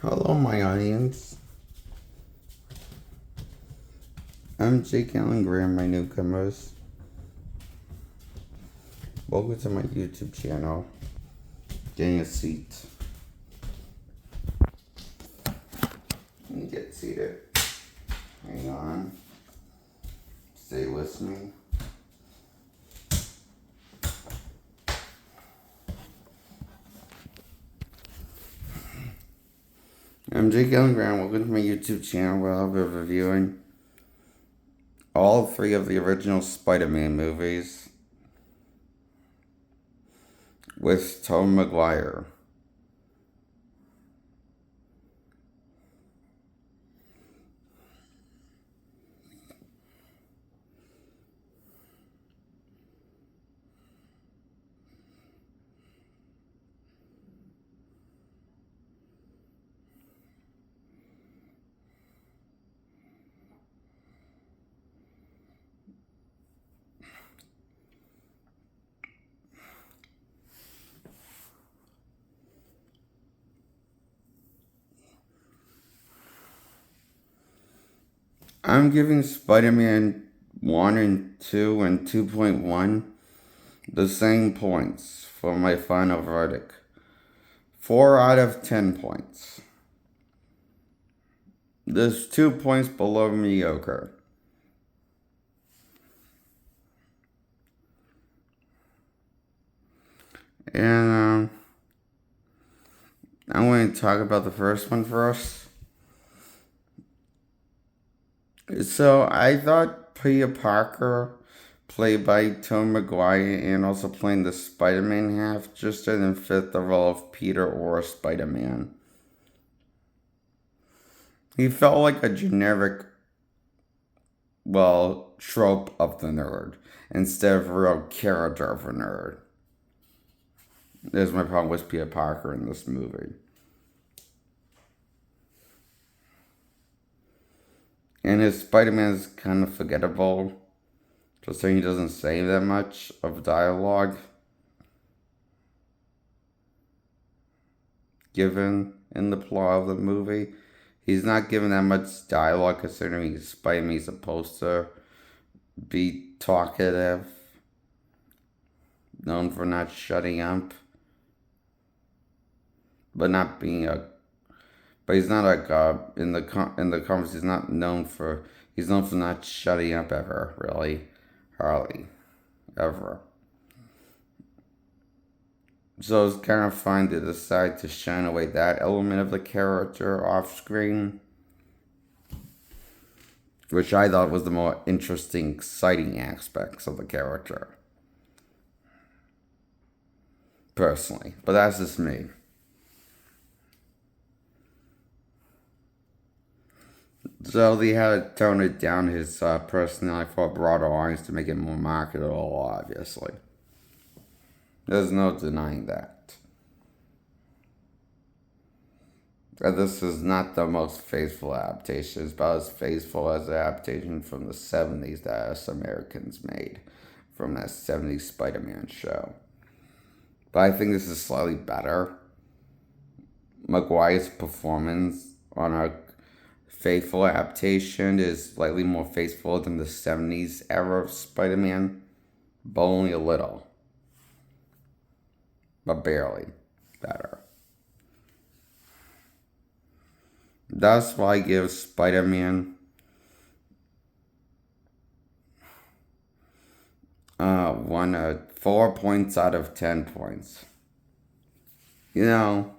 Hello, my audience. I'm Jake Allen Graham, my newcomers. Welcome to my YouTube channel. Getting a seat. Let me get seated. Hang on. Stay with me. I'm Jake Allen Graham. Welcome to my YouTube channel where I'll be reviewing all three of the original Spider-Man movies with Tobey Maguire. I'm giving Spider-Man 1 and 2 and 2.1 the same points for my final verdict. 4 out of 10 points. There's 2 points below mediocre. And I'm going to talk about the first one first. So I thought Peter Parker, played by Tobey Maguire, and also playing the Spider-Man half, just didn't fit the role of Peter or Spider-Man. He felt like a generic, trope of the nerd, instead of a real character of a nerd. There's my problem with Peter Parker in this movie. And his Spider-Man is kind of forgettable. Just saying, he doesn't say that much of dialogue given in the plot of the movie. He's not given that much dialogue considering Spider-Man is supposed to be talkative, known for not shutting up, but not being a. But he's not like in the comics. He's not known for. He's known for not shutting up ever, really, hardly, ever. So it's kind of fun to decide to shine away that element of the character off screen, which I thought was the more interesting, exciting aspects of the character. Personally. But that's just me. So they had to tone it down his personality for a broader audience to make it more marketable, obviously. There's no denying that. And this is not the most faithful adaptation. It's about as faithful as the adaptation from the 70s that us Americans made from that 70s Spider-Man show. But I think this is slightly better. Maguire's performance on a faithful adaptation is slightly more faithful than the 70s era of Spider-Man, but only a little. But barely better. That's why I give Spider-Man 4 points out of 10 points. You know,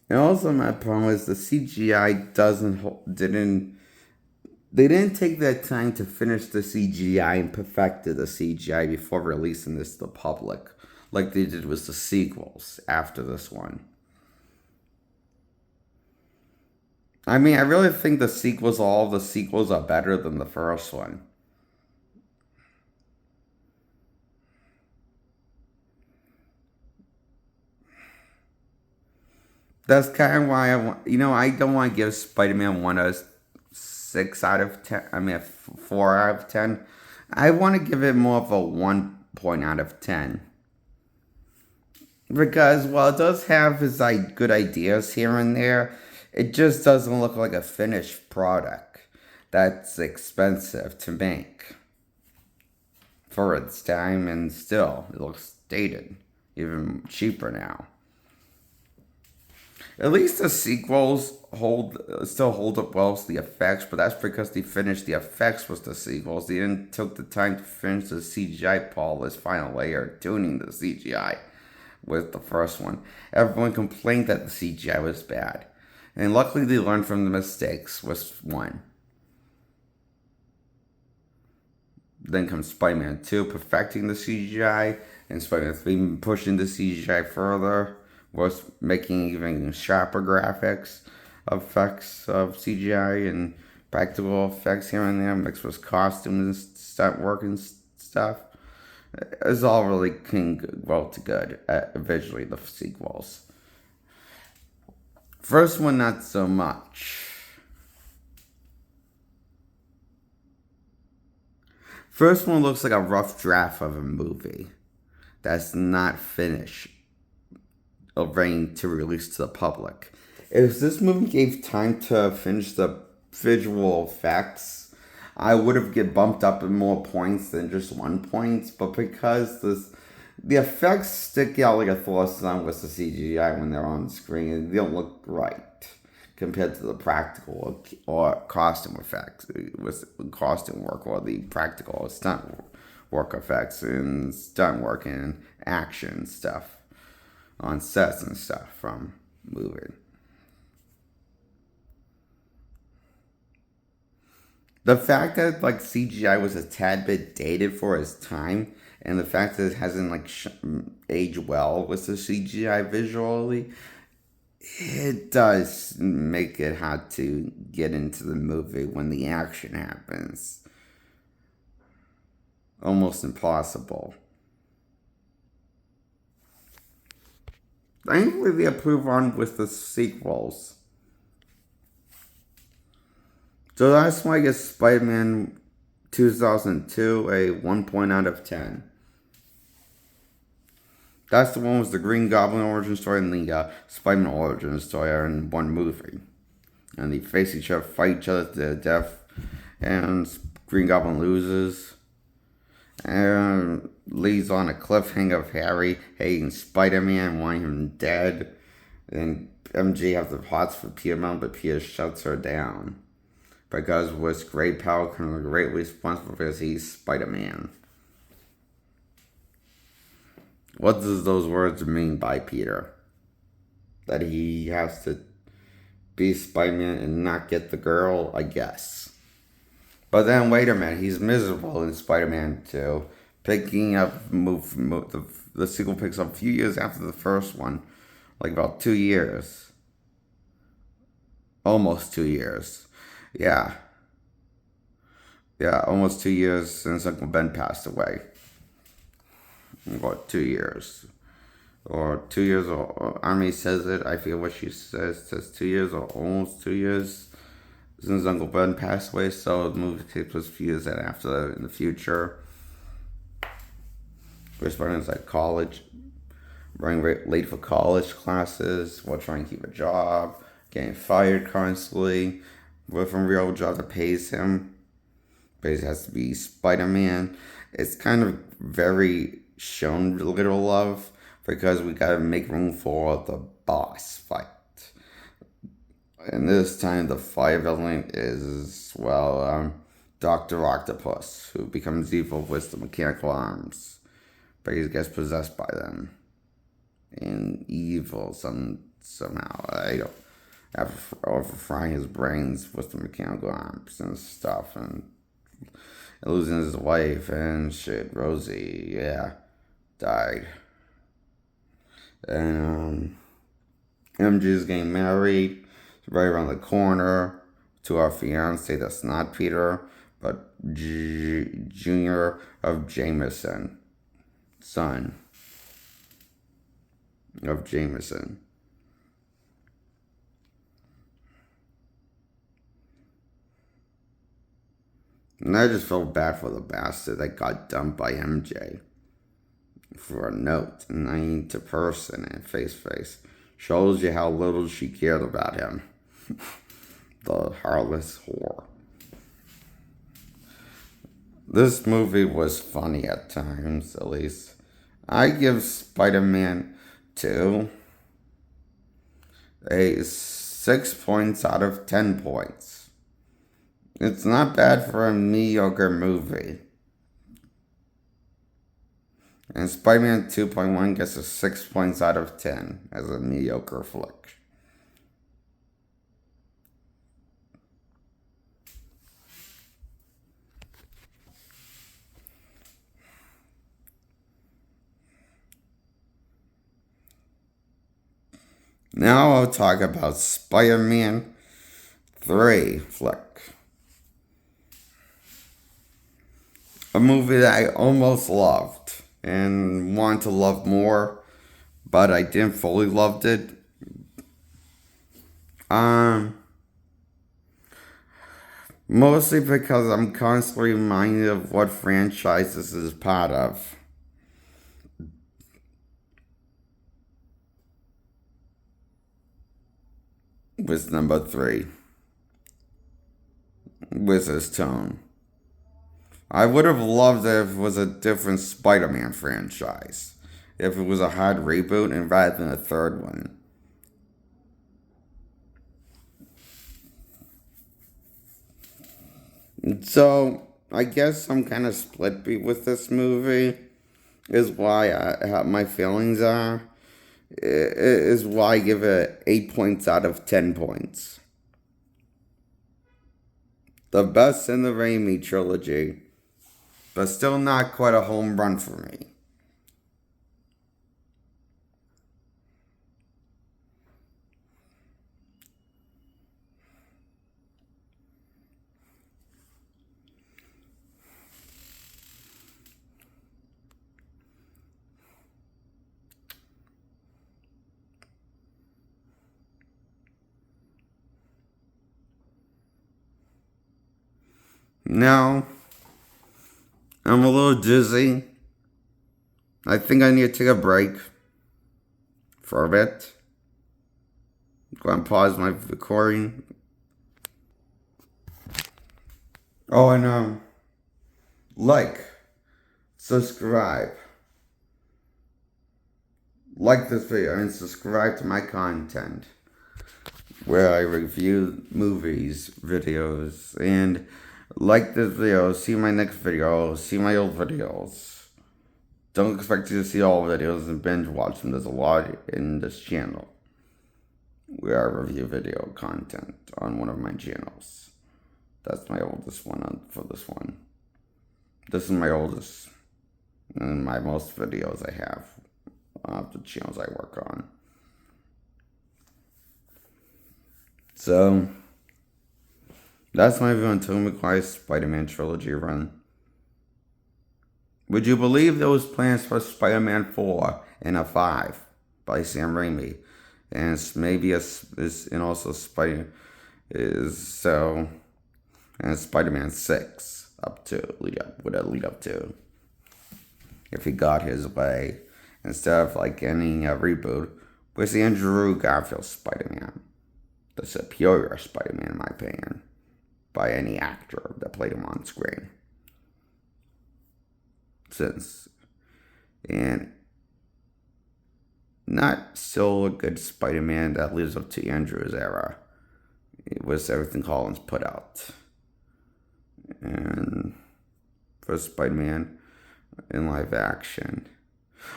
and also my problem is the CGI they didn't take that time to finish the CGI and perfected the CGI before releasing this to the public, like they did with the sequels after this one. I mean, I really think all the sequels are better than the first one. That's kind of why I don't want to give Spider-Man 1 a 6 out of 10. I mean, a 4 out of 10. I want to give it more of a 1 point out of 10. Because while it does have his good ideas here and there, it just doesn't look like a finished product that's expensive to make for its time, and still it looks dated, even cheaper now. At least the sequels still hold up well to the effects, but that's because they finished the effects with the sequels. They didn't took the time to finish the CGI polish final layer, tuning the CGI with the first one. Everyone complained that the CGI was bad, and luckily they learned from the mistakes with one. Then comes Spider-Man 2 perfecting the CGI, and Spider-Man 3 pushing the CGI further, was making even sharper graphics effects of CGI and practical effects here and there, mixed with costumes and stunt work and stuff. It's all really came well to good visually, the sequels. First one, not so much. First one looks like a rough draft of a movie that's not finished, ready to release to the public. If this movie gave time to finish the visual effects, I would have get bumped up in more points than just 1 point. But because the effects stick out like a sore thumb with the CGI when they're on screen, they don't look right compared to the practical or costume effects with costume work, or the practical stunt work effects and stunt work and action stuff on sets and stuff from movie. The fact that like CGI was a tad bit dated for its time, and the fact that it hasn't aged well with the CGI visually, it does make it hard to get into the movie when the action happens. Almost impossible. Thankfully, they approve on with the sequels. So that's why I guess Spider-Man 2002 a 1 out of 10. That's the one with the Green Goblin origin story and the Spider-Man origin story are in one movie. And they face each other, fight each other to death, and Green Goblin loses. And leaves on a cliffhanger of Harry hating Spider-Man, wanting him dead. And MJ has the hots for Peter, but Peter shuts her down. Because with great power comes great responsibility, because he's Spider-Man. What does those words mean by Peter? That he has to be Spider-Man and not get the girl, I guess. But then wait a minute, he's miserable in Spider-Man 2. Picking up the sequel picks up a few years after the first one. Like about 2 years. Almost 2 years. Yeah. Yeah, almost 2 years since Uncle Ben passed away. About 2 years. Or 2 years, or Army says it, I forget what she says 2 years or almost 2 years since Uncle Ben passed away, so the movie takes place a few years after in the future. Chris Barton's at college, running late for college classes, while trying to keep a job, getting fired constantly, with a real job that pays him. But he has to be Spider-Man. It's kind of very shown little love, because we gotta make room for the boss fight. And this time the fire villain is, Dr. Octopus, who becomes evil with the mechanical arms. But he gets possessed by them. And evil somehow. I don't. After frying his brains with the mechanical arms and stuff. And losing his wife and shit. Rosie, yeah. Died. And MJ's getting married right around the corner to our fiance that's not Peter, but Junior of Jameson, son of Jameson. And I just felt bad for the bastard that got dumped by MJ for a note, and I need to person and face. Shows you how little she cared about him. The heartless whore. This movie was funny at times, at least. I give Spider-Man 2 a 6 points out of 10 points. It's not bad for a mediocre movie. And Spider-Man 2.1 gets a 6 points out of 10 as a mediocre flick. Now I'll talk about Spider-Man 3 flick. A movie that I almost loved and want to love more, but I didn't fully loved it. Mostly because I'm constantly reminded of what franchise this is part of. Was number 3. With his tone. I would have loved it if it was a different Spider-Man franchise. If it was a hard reboot and rather than a third one. So, I guess I'm kind of split with this movie. Is why how my feelings are. Is why I give it 8 points out of 10 points. The best in the Raimi trilogy. But still not quite a home run for me. Now, I'm a little dizzy. I think I need to take a break for a bit. Go and pause my recording. Oh, and like, subscribe. Like this video and subscribe to my content where I review movies, videos, and like this video, see my next video, see my old videos. Don't expect you to see all videos and binge watch them. There's a lot in this channel where I review video content on one of my channels. That's my oldest one for this one. This is my oldest and my most videos I have of the channels I work on. So, that's my view on Tobey Maguire's Spider-Man trilogy run. Would you believe there was plans for Spider-Man 4 and a 5 by Sam Raimi? And maybe and also Spider-Man 6 would lead up to. If he got his way. Instead of getting a reboot with Andrew Garfield's Spider-Man. The superior Spider-Man in my opinion. By any actor that played him on screen. And not still a good Spider-Man that lives up to Andrew's era. It was everything Collins put out. And for Spider-Man in live action.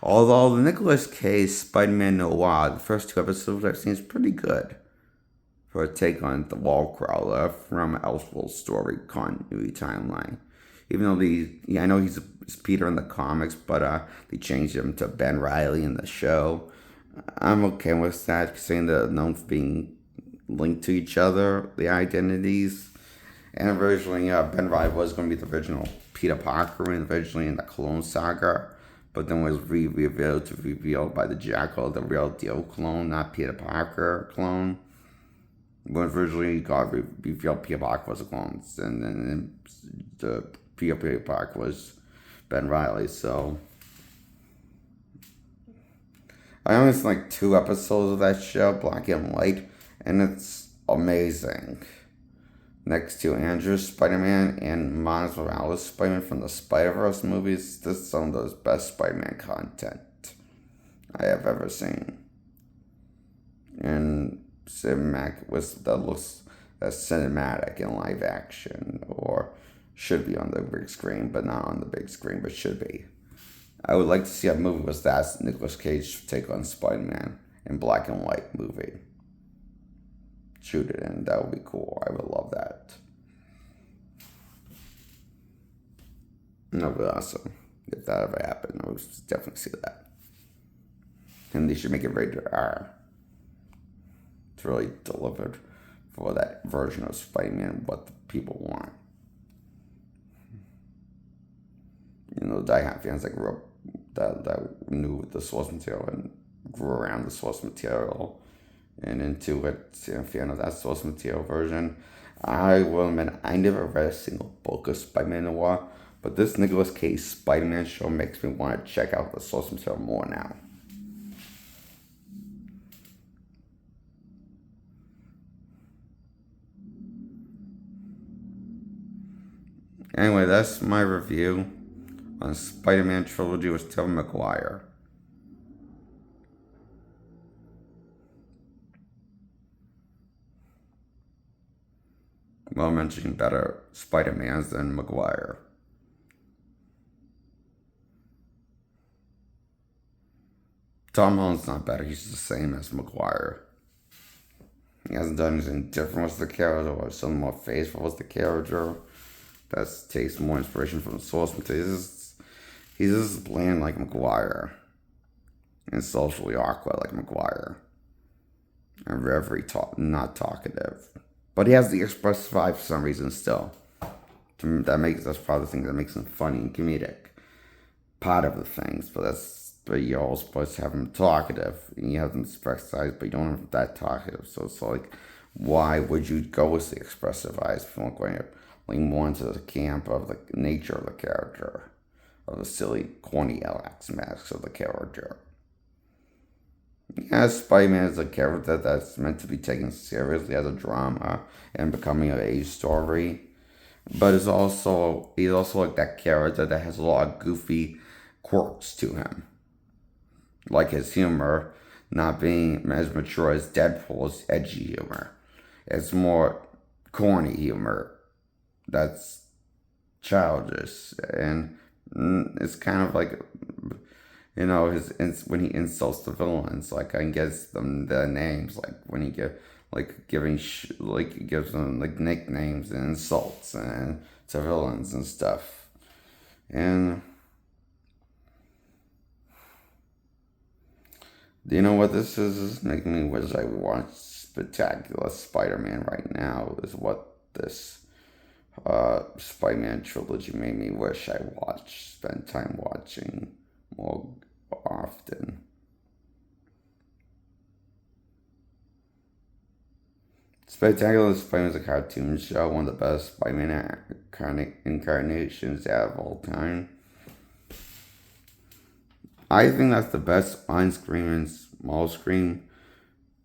Although the Nicolas Cage Spider-Man Noir, the first 2 episodes I've seen is pretty good. For a take on the wall crawler from Elseworld's story continuity timeline. Even though I know he's Peter in the comics, but they changed him to Ben Reilly in the show. I'm okay with that, saying they're known for being linked to each other, the identities. And originally, Ben Reilly was going to be the original Peter Parker, originally in the Clone Saga, but then was revealed by the Jackal, the real deal clone, not Peter Parker clone. When originally God revealed Peter Parker was a clone, and then the Peter Parker was Ben Reilly. So I only seen like 2 episodes of that show, black and white, and it's amazing. Next to Andrew's Spider-Man and Miles Morales Spider-Man from the Spider-Verse movies, this is some of those best Spider-Man content I have ever seen. And cinematic was that looks as cinematic in live action, or should be on the big screen, but not on the big screen, but should be. I would like to see a movie with that Nicolas Cage take on Spider-Man in black and white movie. Shoot it in, that would be cool. I would love that. That would be awesome. If that ever happened, I would definitely see that. And they should make it rated R. It's really delivered for that version of Spider-Man, what the people want. You know, die-hard fans that grew up, that knew the source material and grew around the source material and into it, a fan of that source material version. I will admit, I never read a single book of Spider-Man Noir, but this Nicolas Cage Spider-Man show makes me want to check out the source material more now. Anyway, that's my review on Spider-Man Trilogy with Tobey Maguire. Well, mentioning better Spider-Mans than Maguire. Tom Holland's not better, he's the same as Maguire. He hasn't done anything different with the character or something more faithful with the character. That takes more inspiration from the source material. He's just bland like Maguire. And socially awkward like Maguire. And very not talkative. But he has the expressive vibe for some reason still. That's probably the thing that makes him funny and comedic. Part of the things, but you're also supposed to have him talkative. And you have him expressive, but you don't have him that talkative. So it's like, why would you go with the expressive eyes if you're going to lean more into the camp of the nature of the character, of the silly, corny masks of the character? Yeah, Spider-Man is a character that's meant to be taken seriously as a drama and becoming an age story. But he's also like that character that has a lot of goofy quirks to him. Like his humor not being as mature as Deadpool's edgy humor. It's more corny humor that's childish, and it's kind of like, you know, when he insults the villains, like I guess them their names, like when he gives them like nicknames and insults and to villains and stuff, and you know what this is? This is making me wish I watched Spectacular Spider-Man right now. Is what this Spider-Man trilogy made me wish I spent time watching more often. Spectacular Spider-Man is a cartoon show, one of the best Spider-Man incarnations out of all time. I think that's the best on-screen and small screen,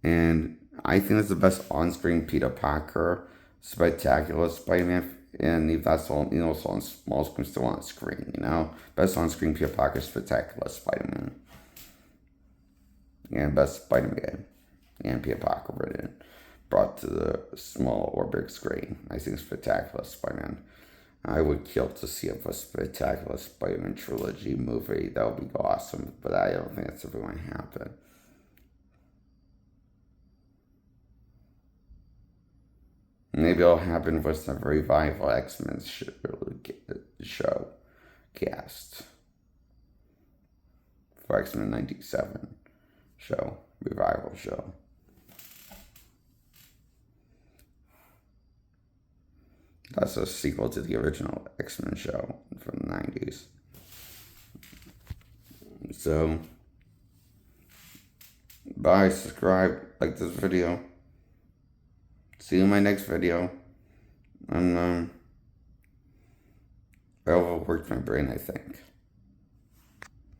and I think that's the best on-screen Peter Parker Spectacular Spider-Man, and if that's all, you know, it's on small screen, still on screen, you know, best on-screen Peter Parker Spectacular Spider-Man, and best Spider-Man and Peter Parker written, brought to the small or big screen. I think Spectacular Spider-Man. I would kill to see a Spectacular Spider-Man trilogy movie. That would be awesome, but I don't think that's ever going to happen. Maybe it'll happen with the revival X-Men show cast for X-Men 97 show, revival show. That's a sequel to the original X-Men show from the 90s. So, bye, subscribe, like this video. See you in my next video. And, I overworked my brain, I think.